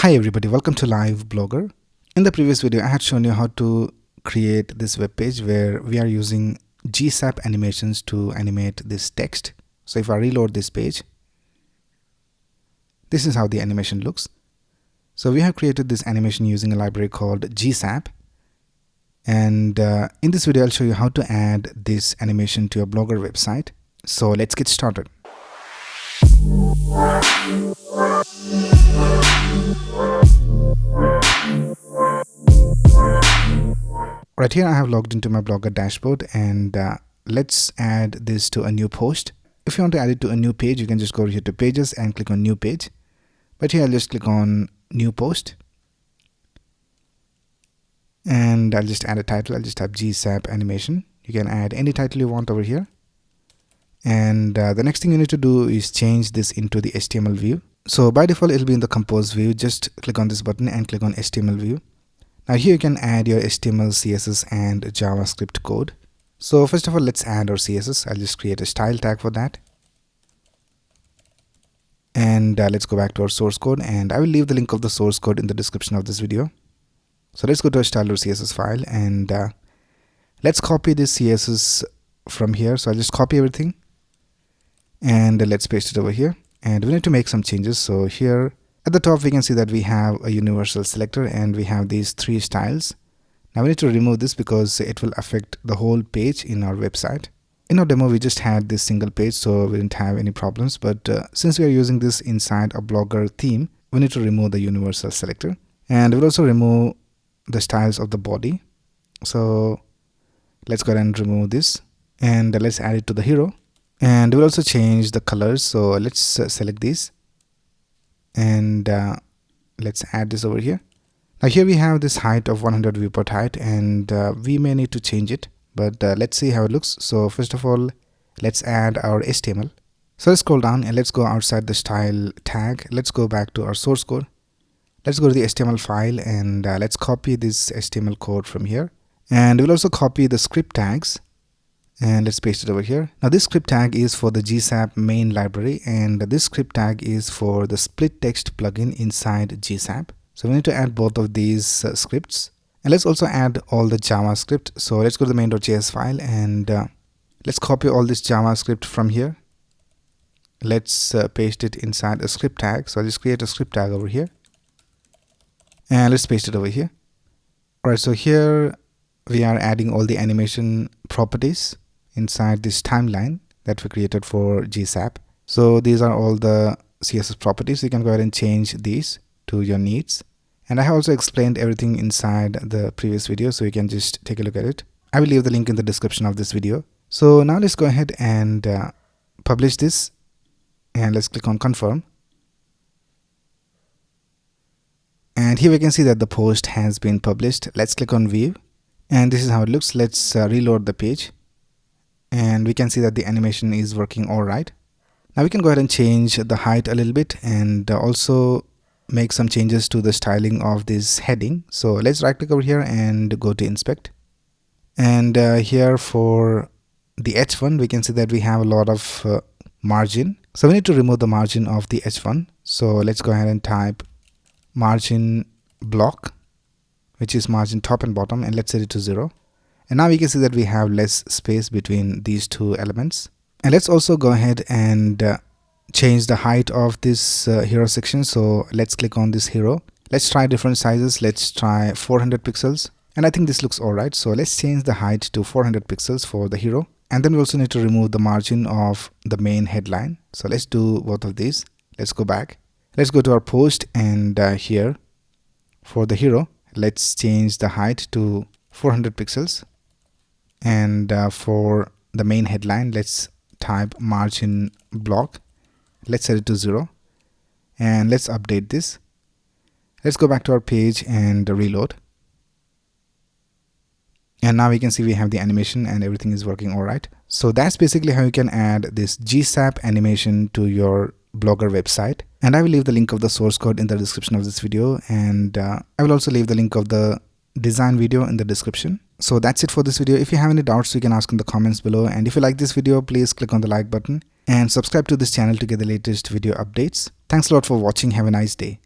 Hi everybody, welcome to Live Blogger. In the previous video, I had shown you how to create this web page where we are using GSAP animations to animate this text. So if I reload this page, this is how the animation looks. So we have created this animation using a library called GSAP. And in this video, I'll show you how to add this animation to your Blogger website. So let's get started. Right here I have logged into my Blogger dashboard, and let's add this to a new post. If you want to add it to a new page, you can just go here to pages and click on new page. But here I'll just click on new post, and I'll just add a title. I'll just type GSAP animation. You can add any title you want over here. And the next thing you need to do is change this into the HTML view. So by default it'll be in the compose view. Just click on this button and click on HTML view. Now here you can add your HTML, CSS and JavaScript code. So first of all, let's add our CSS. I'll just create a style tag for that. And let's go back to our source code, and I will leave the link of the source code in the description of this video. So let's go to our style.css file, and let's copy this CSS from here. So I'll just copy everything and let's paste it over here. And we need to make some changes. So here at the top we can see that we have a universal selector and we have these three styles. Now we need to remove this because it will affect the whole page in our website. In our demo we just had this single page, so we didn't have any problems, but since we are using this inside a Blogger theme, we need to remove the universal selector, and we'll also remove the styles of the body. So let's go ahead and remove this, and let's add it to the hero. And we'll also change the colors. So let's select these, and let's add this over here. Now here we have this height of 100 viewport height, and we may need to change it, but let's see how it looks. So first of all, let's add our HTML. So let's scroll down and let's go outside the style tag. Let's go back to our source code. Let's go to the HTML file, and let's copy this HTML code from here. And we'll also copy the script tags, and let's paste it over here. Now this script tag is for the GSAP main library, and this script tag is for the split text plugin inside GSAP. So we need to add both of these scripts, and let's also add all the JavaScript. So let's go to the main.js file, and let's copy all this JavaScript from here. Let's paste it inside a script tag. So I'll just create a script tag over here, and let's paste it over here. Alright, so here we are adding all the animation properties inside this timeline that we created for GSAP. So these are all the CSS properties. You can go ahead and change these to your needs. And I have also explained everything inside the previous video, so you can just take a look at it. I will leave the link in the description of this video. So now let's go ahead and publish this, and let's click on confirm. And here we can see that the post has been published. Let's click on view, and this is how it looks. Let's reload the page, and we can see that the animation is working all right. Now we can go ahead and change the height a little bit, and also make some changes to the styling of this heading. So let's right click over here and go to inspect, and here for the H1 we can see that we have a lot of margin. So we need to remove the margin of the H1. So let's go ahead and type margin block, which is margin top and bottom, and let's set it to 0. And now we can see that we have less space between these two elements. And let's also go ahead and change the height of this hero section. So let's click on this hero. Let's try different sizes. Let's try 400 pixels, and I think this looks alright. So let's change the height to 400 pixels for the hero, and then we also need to remove the margin of the main headline. So let's do both of these. Let's go back. Let's go to our post, and here for the hero, let's change the height to 400 pixels, and for the main headline, let's type margin block. Let's set it to 0, and let's update this. Let's go back to our page and reload, and now we can see we have the animation and everything is working all right. So that's basically how you can add this GSAP animation to your Blogger website, and I will leave the link of the source code in the description of this video, and I will also leave the link of the design video in the description. So that's it for this video. If you have any doubts, you can ask in the comments below, and if you like this video, please click on the like button and subscribe to this channel to get the latest video updates. Thanks a lot for watching. Have a nice day.